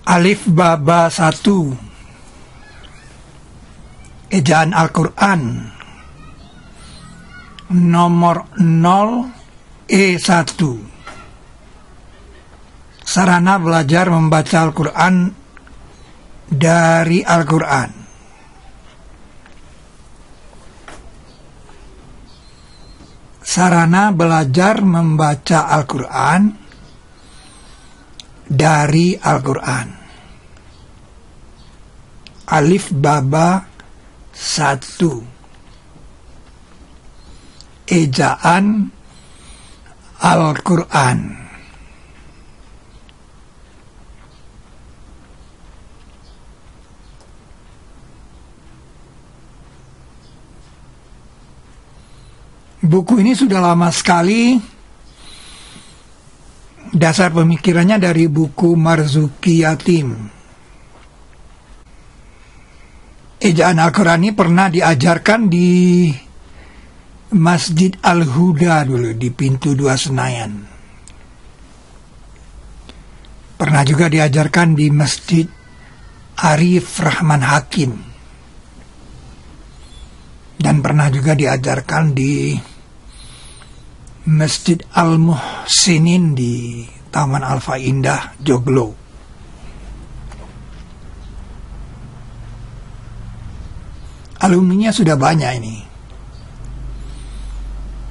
Alif Baba 1, Ejaan Al-Quran nomor 0 E1. Sarana belajar membaca Al-Quran dari Al-Quran. Sarana belajar membaca Al-Quran dari Al-Quran. Alif Baba 1, Ejaan Al-Quran. Buku ini sudah lama sekali. Dasar pemikirannya dari buku Marzuki Yatim. Ejaan Al-Quran ini pernah diajarkan di Masjid Al-Huda dulu, di Pintu 2 Senayan. Pernah juga diajarkan di Masjid Arif Rahman Hakim. Dan pernah juga diajarkan di Masjid Al-Muhsinin di Taman Alfa Indah, Joglo. Alumninya sudah banyak ini.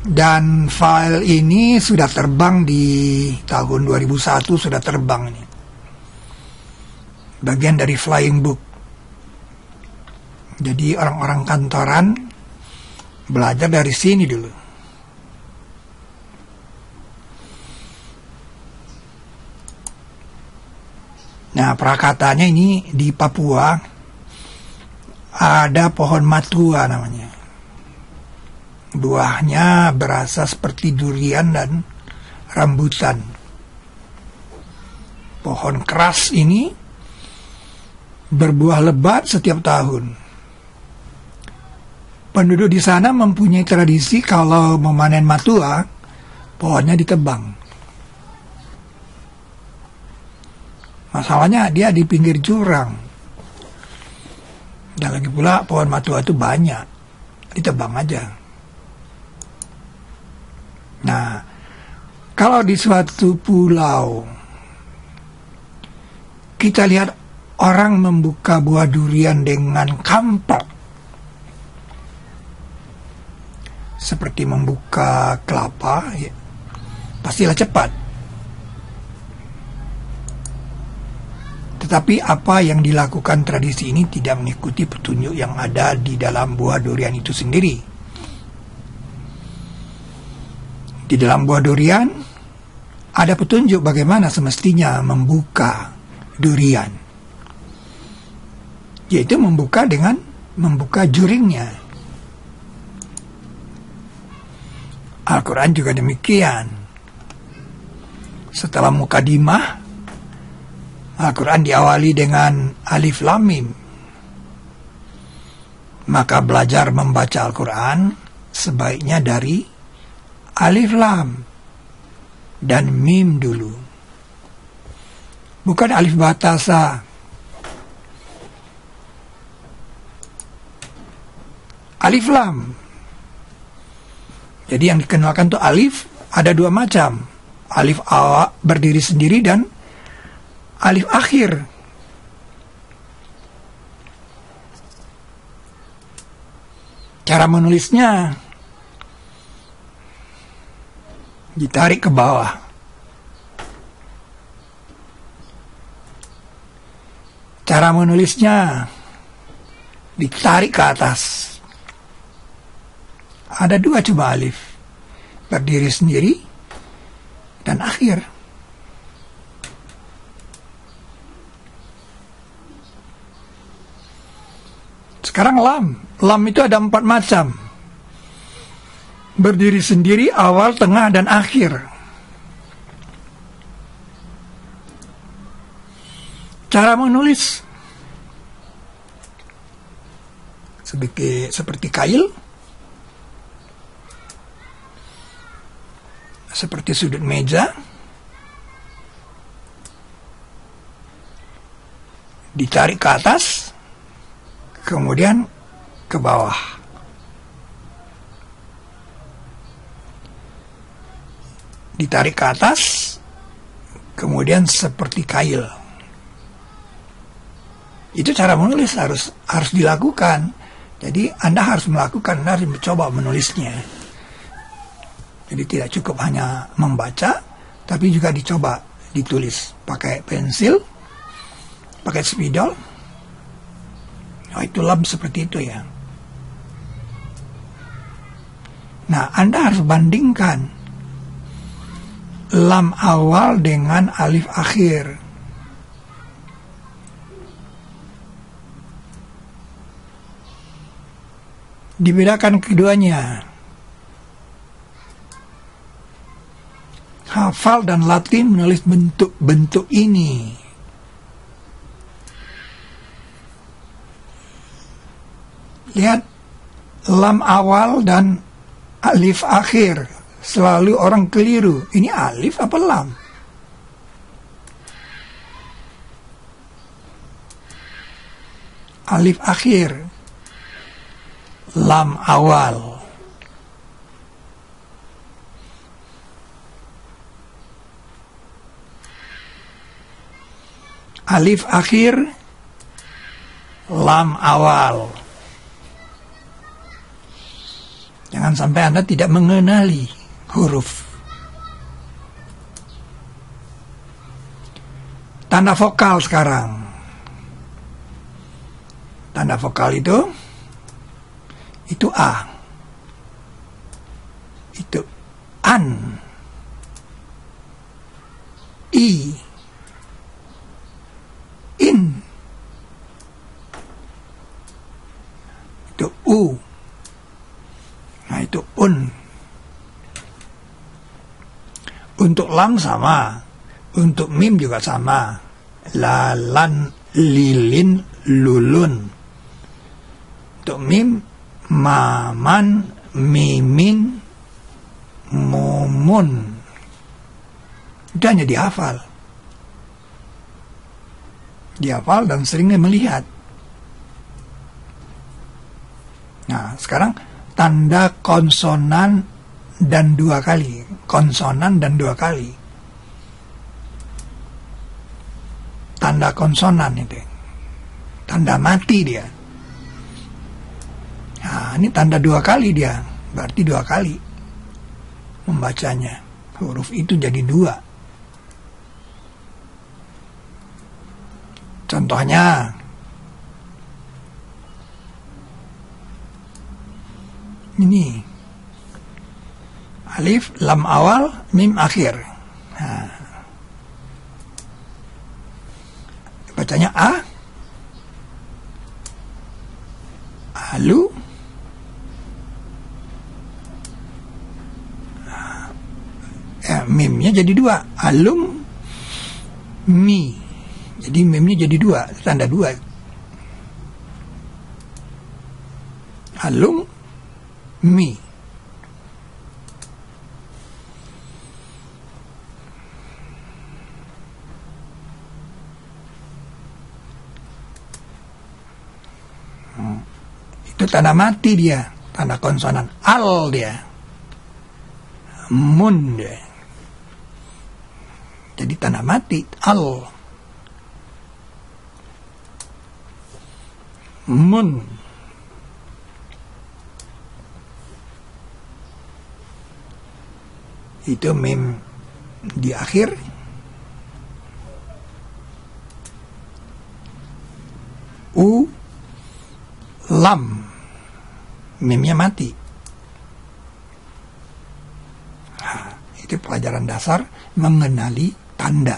Dan file ini sudah terbang di tahun 2001, sudah terbang ini. Bagian dari flying book. Jadi orang-orang kantoran belajar dari sini dulu. Nah, prakatanya ini di Papua ada pohon matua namanya. Buahnya berasa seperti durian dan rambutan. Pohon keras ini berbuah lebat setiap tahun. Penduduk di sana mempunyai tradisi kalau memanen matua, pohonnya ditebang. Masalahnya dia di pinggir jurang. Dan lagi pula pohon matua itu banyak. Ditebang aja. Nah, kalau di suatu pulau kita lihat orang membuka buah durian dengan kampak, seperti membuka kelapa, ya, pastilah cepat. Tetapi apa yang dilakukan tradisi ini tidak mengikuti petunjuk yang ada di dalam buah durian itu sendiri. Di dalam buah durian ada petunjuk bagaimana semestinya membuka durian, yaitu membuka dengan membuka juringnya. Al-Quran juga demikian. Setelah mukadimah, Al-Quran diawali dengan Alif Lam Mim. Maka belajar membaca Al-Quran sebaiknya dari Alif Lam dan Mim dulu. Bukan Alif Batasa. Alif Lam. Jadi yang dikenalkan tuh alif ada dua macam. Alif awal berdiri sendiri dan alif akhir. Cara menulisnya ditarik ke bawah. Cara menulisnya ditarik ke atas. Ada dua coba alif. Berdiri sendiri dan akhir. Sekarang lam. Lam itu ada 4 macam. Berdiri sendiri, awal, tengah, dan akhir. Cara menulis seperti kail, seperti sudut meja, ditarik ke atas, kemudian ke bawah. Ditarik ke atas, kemudian seperti kail. Itu cara menulis harus dilakukan. Jadi Anda harus melakukan, Anda harus mencoba menulisnya. Jadi tidak cukup hanya membaca, tapi juga dicoba ditulis pakai pensil, pakai spidol. Oh, itu lam seperti itu ya. Nah, Anda harus bandingkan lam awal dengan alif akhir. Dibedakan keduanya. Hafal dan latih menulis bentuk-bentuk ini. Lihat, lam awal dan alif akhir. Selalu orang keliru. Ini alif apa lam? Alif akhir. Lam awal. Alif akhir, lam awal. Jangan sampai Anda tidak mengenali huruf. Tanda vokal sekarang. Tanda vokal itu A. Itu an. I. In. Itu U. Nah, itu un. Untuk lam sama. Untuk mim juga sama. Lalan, lilin, lulun. Untuk mim, maman, mimin, mumun. Itu hanya dihafal. Dihafal dan seringnya melihat. Nah, sekarang tanda konsonan dan 2 kali. Konsonan dan 2 kali. Tanda konsonan itu. Tanda mati dia. Nah, ini tanda 2 kali dia. Berarti 2 kali membacanya. Huruf itu jadi 2. Contohnya, ini alif, lam awal, mim akhir. Nah, bacanya A, alu, mimnya jadi 2, alum, mi. Jadi mimnya jadi 2, tanda 2. Alum, mi. Itu tanda mati dia, tanda konsonan. Al dia. Mun dia. Jadi tanda mati, al. Mun. Itu mim di akhir. U, lam. Mimnya mati. Nah, itu pelajaran dasar mengenali tanda.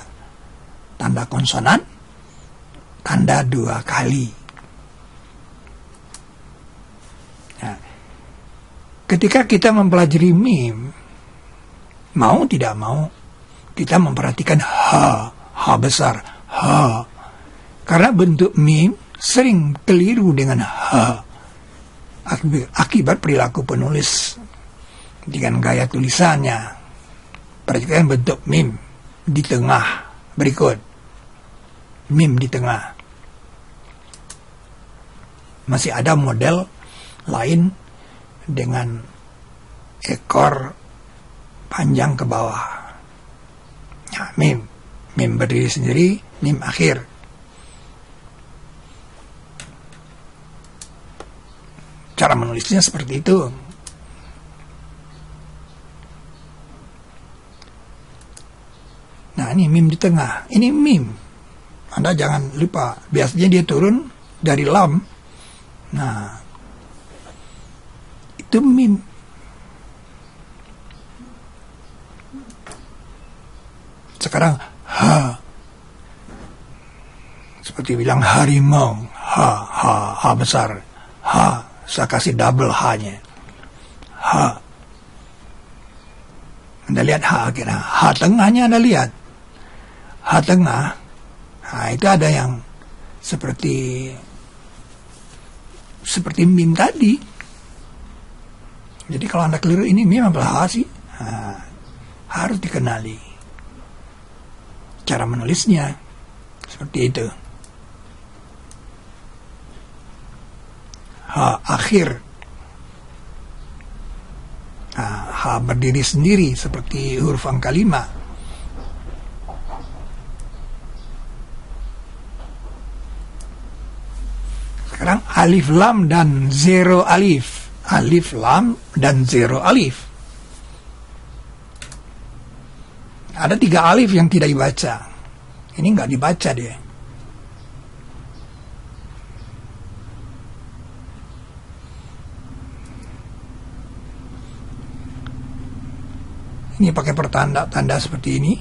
Tanda konsonan, tanda 2 kali. Ketika kita mempelajari mim, mau tidak mau, kita memperhatikan H besar, H. Karena bentuk mim sering keliru dengan H. Akibat perilaku penulis dengan gaya tulisannya. Perhatikan bentuk mim di tengah berikut. Mim di tengah. masih ada model lain dengan ekor panjang ke bawah. Nah, mim berdiri sendiri, mim akhir. Cara menulisnya seperti itu. Nah, ini mim di tengah. Ini mim. Anda jangan lupa. Biasanya dia turun dari lam. Nah, itu mim. Sekarang ha. Seperti bilang harimau. Ha besar. Ha. Saya kasih double H-nya. Ha. Anda lihat H akhirnya. H tengahnya Anda lihat. H tengah. Nah, itu ada yang seperti mim tadi. Jadi kalau Anda keliru ini mim apa H sih? Nah, harus dikenali cara menulisnya. Seperti itu. H akhir. Nah, H berdiri sendiri seperti huruf angka 5. Sekarang alif lam dan zero alif. Alif lam dan zero alif. Ada 3 alif yang tidak dibaca. Ini nggak dibaca dia. Ini pakai pertanda-tanda seperti ini.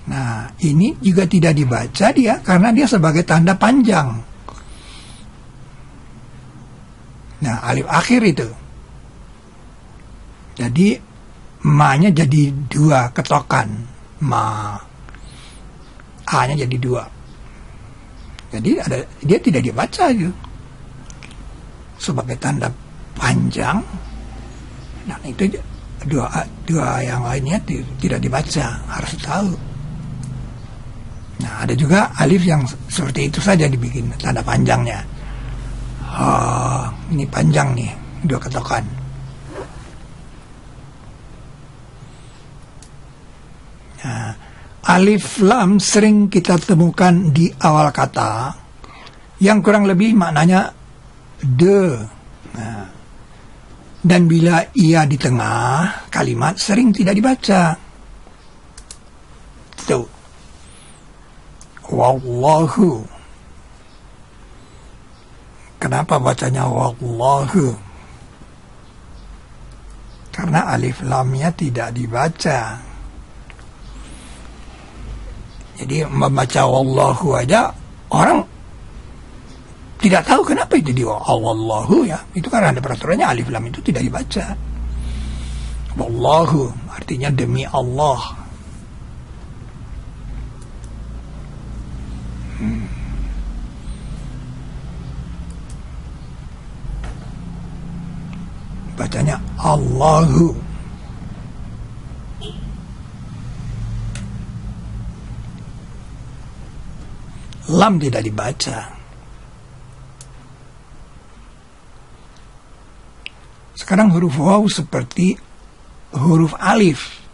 Nah, ini juga tidak dibaca dia karena dia sebagai tanda panjang. Nah, alif akhir itu. Jadi, ma-nya jadi 2 ketokan. Ma. A-nya jadi 2. Jadi, dia tidak dibaca gitu. Sebagai tanda panjang. Nah, itu dua yang lainnya tidak dibaca. Harus tahu. Nah, ada juga alif yang seperti itu saja dibikin tanda panjangnya. Ini panjang nih, 2 ketokan. Nah, alif lam sering kita temukan di awal kata yang kurang lebih maknanya de. Nah, dan bila ia di tengah kalimat sering tidak dibaca. Tuh. Wallahu. Kenapa bacanya wallahu? Karena alif lamnya tidak dibaca. Jadi membaca wallahu aja orang tidak tahu kenapa itu di wallahu ya. Itu karena ada peraturannya alif lam itu tidak dibaca. Wallahu artinya demi Allah. Bacanya Allahu. Lam tidak dibaca. Sekarang huruf waw seperti huruf alif.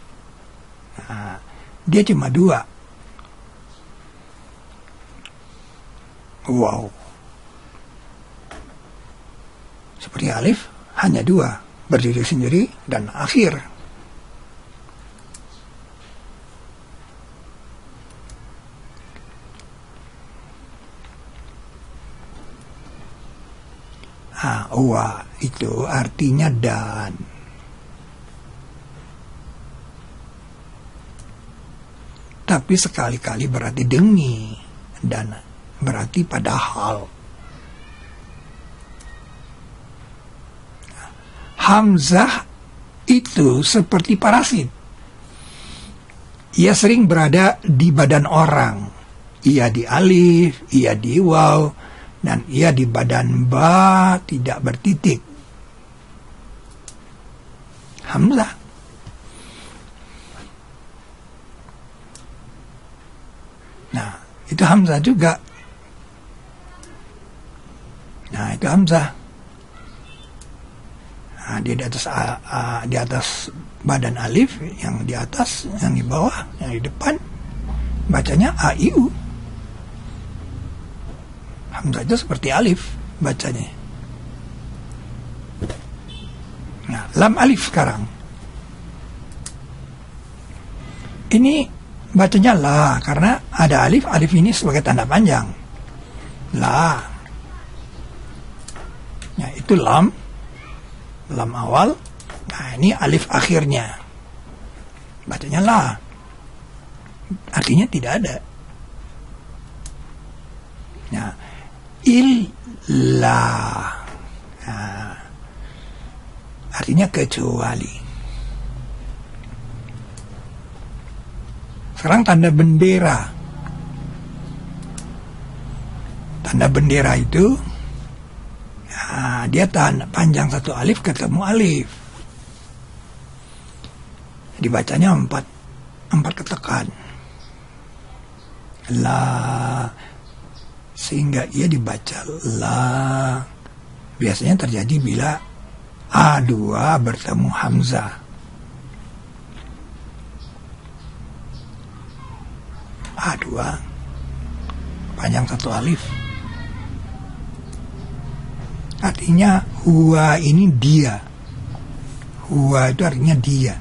Nah, dia cuma 2. Wow. Seperti alif, hanya 2. Berdiri sendiri dan akhir. Wa itu artinya dan. Tapi sekali-kali berarti demi dan berarti padahal. Hamzah itu seperti parasit. Ia sering berada di badan orang. Ia di alif, ia di waw, dan ia di badan ba tidak bertitik. Hamzah. Nah, itu Hamzah juga itu hamzah. Nah, dia di atas badan alif, yang di atas, yang di bawah, yang di depan, bacanya a i u. Hamzah itu seperti alif bacanya. Nah, lam alif sekarang. Ini bacanya la, karena ada alif. Alif ini sebagai tanda panjang. La. Ya, itu lam. Lam awal. Nah, ini alif akhirnya. Bacanya la. Artinya tidak ada. Nah, illa. Nah, artinya kecuali. Sekarang tanda bendera. Tanda bendera itu, nah, dia tanda panjang satu alif ketemu alif. Dibacanya empat ketekan. La, sehingga ia dibaca la. Biasanya terjadi bila A2 bertemu hamzah. A2 panjang satu alif. Artinya huwa ini dia. Huwa itu artinya dia.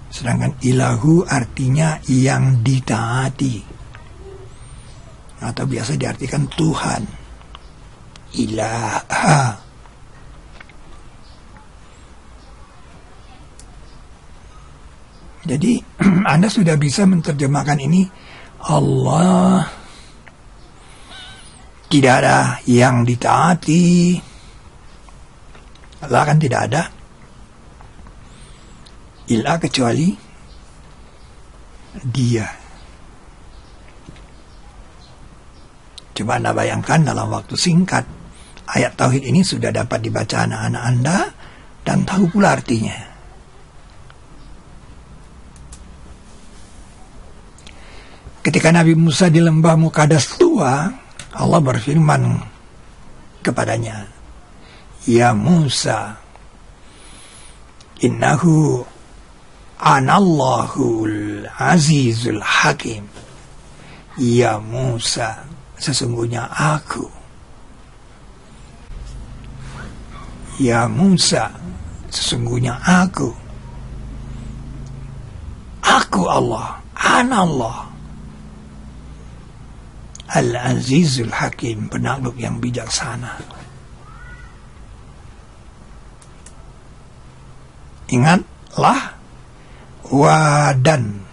Sedangkan ilahu artinya yang ditaati. Atau biasa diartikan Tuhan. Ilaha. Jadi Anda sudah bisa menerjemahkan ini. Allah tidak ada yang ditaati. Allah kan tidak ada. Ilah kecuali dia. Coba Anda bayangkan dalam waktu singkat, ayat tauhid ini sudah dapat dibaca anak-anak Anda dan tahu pula artinya. Ketika Nabi Musa di lembah Mukadas tua, Allah berfirman kepadanya, Ya Musa, innahu anallahul azizul hakim. Ya Musa, sesungguhnya aku. Ya Musa, sesungguhnya aku. Aku Allah, anallah. Al-Azizul Hakim, penakluk yang bijaksana. Ingatlah, wadan.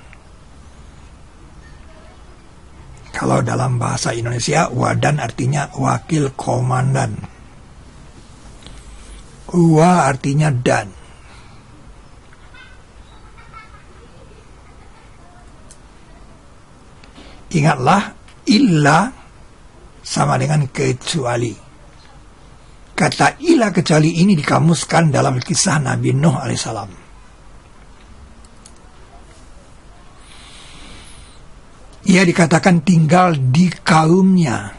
Kalau dalam bahasa Indonesia, wadan artinya wakil komandan. Wa artinya dan. Ingatlah, illa sama dengan kecuali. Kata illa kecuali ini dikamuskan dalam kisah Nabi Nuh alaihissalam. Ia dikatakan tinggal di kaumnya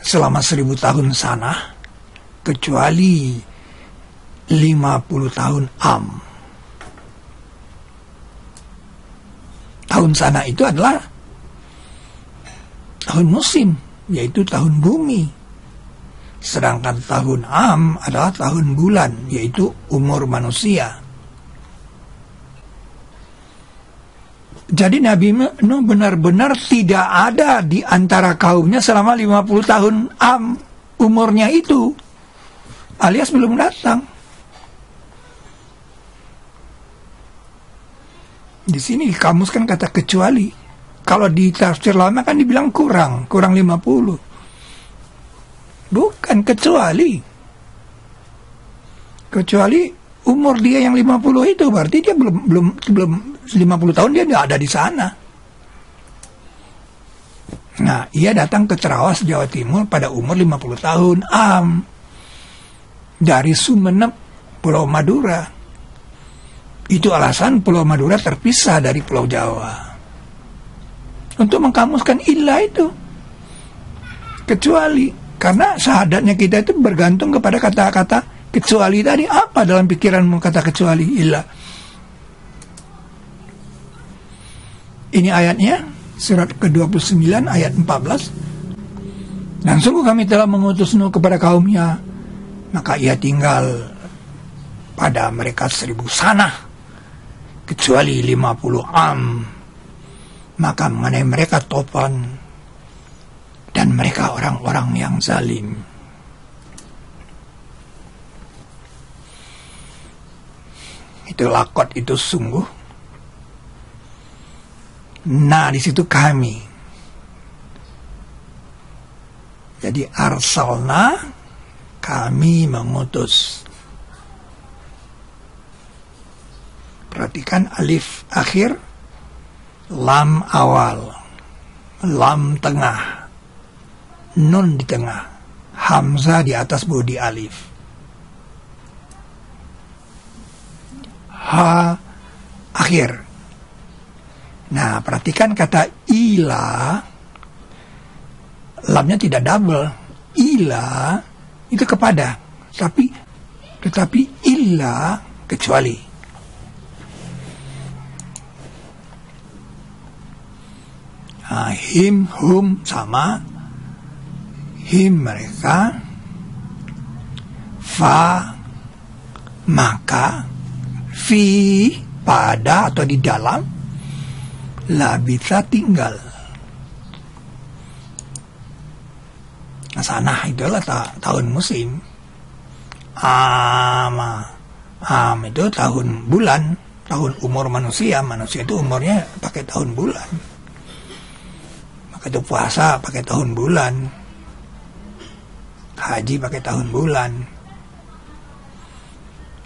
selama 1000 tahun sana, kecuali 50 tahun am. Tahun sana itu adalah tahun musim, yaitu tahun bumi. Sedangkan tahun am adalah tahun bulan, yaitu umur manusia. Jadi Nabi Nuh benar-benar tidak ada di antara kaumnya selama 50 tahun am umurnya itu, alias belum datang. Di sini dikamuskan kata kecuali. Kalau di tafsir lama kan dibilang kurang 50. Bukan kecuali. Kecuali umur dia yang 50 itu berarti dia belum 50 tahun dia nggak ada di sana. Nah, ia datang ke Cerawas, Jawa Timur pada umur 50 tahun am. Dari Sumeneb, Pulau Madura. Itu alasan Pulau Madura terpisah dari Pulau Jawa. Untuk mengkamuskan ilah itu. Kecuali Karena syahadatnya kita itu bergantung kepada kata-kata kecuali tadi. Apa dalam pikiranmu kata kecuali? Illa. Ini ayatnya, surat ke-29 ayat 14. Dan sungguh kami telah mengutus Nuh kepada kaumnya, maka ia tinggal pada mereka 1000 sanah, kecuali 50 am. Maka mengenai mereka topan, dan mereka orang-orang yang zalim. Itu lakot, itu sungguh. Nah, di situ kami. Jadi arsalna, kami mengutus. Perhatikan alif akhir, lam awal, lam tengah, nun di tengah, hamzah di atas bodi alif, ha akhir. Nah, perhatikan kata ila, lamnya tidak double. Ila itu kepada, tetapi illa kecuali. Nah, him, hum sama, him mereka, fa maka, fi pada atau di dalam, la bisa tinggal. Nah, sanah itulah tahun musim. Am itu tahun bulan, tahun umur manusia. Manusia itu umurnya pakai tahun bulan. Maka itu puasa pakai tahun bulan, haji pakai tahun bulan.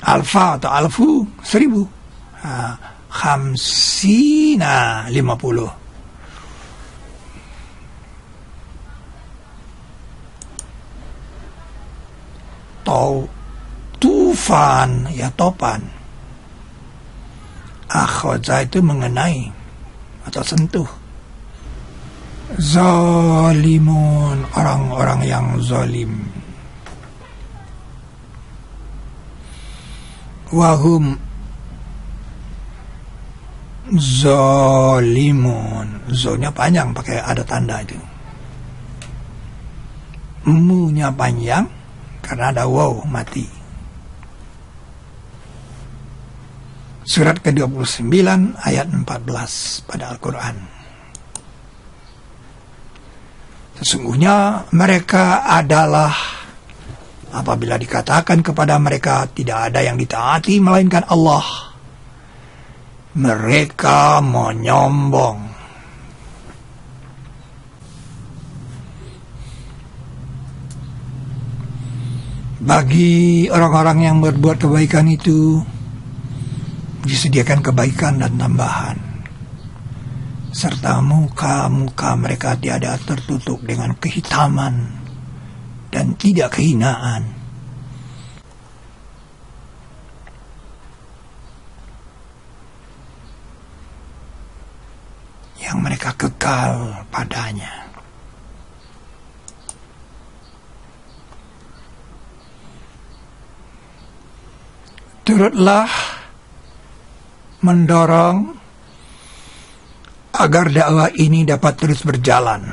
Alfa atau alfu 1000. Khamsina 50. Tufan ya topan. Akhadha itu mengenai atau sentuh. Zalimun, orang-orang yang zalim. Wahum zalimun, zonya panjang pakai ada tanda itu, mu-nya panjang karena ada waw mati. Surat ke-29 ayat 14 pada Al-Quran. Sesungguhnya mereka adalah, apabila dikatakan kepada mereka tidak ada yang ditaati melainkan Allah, mereka menyombong. Bagi orang-orang yang berbuat kebaikan itu disediakan kebaikan dan tambahan, serta muka-muka mereka tiada tertutup dengan kehitaman dan tidak kehinaan. Yang mereka kekal padanya. Turutlah mendorong agar dakwah ini dapat terus berjalan.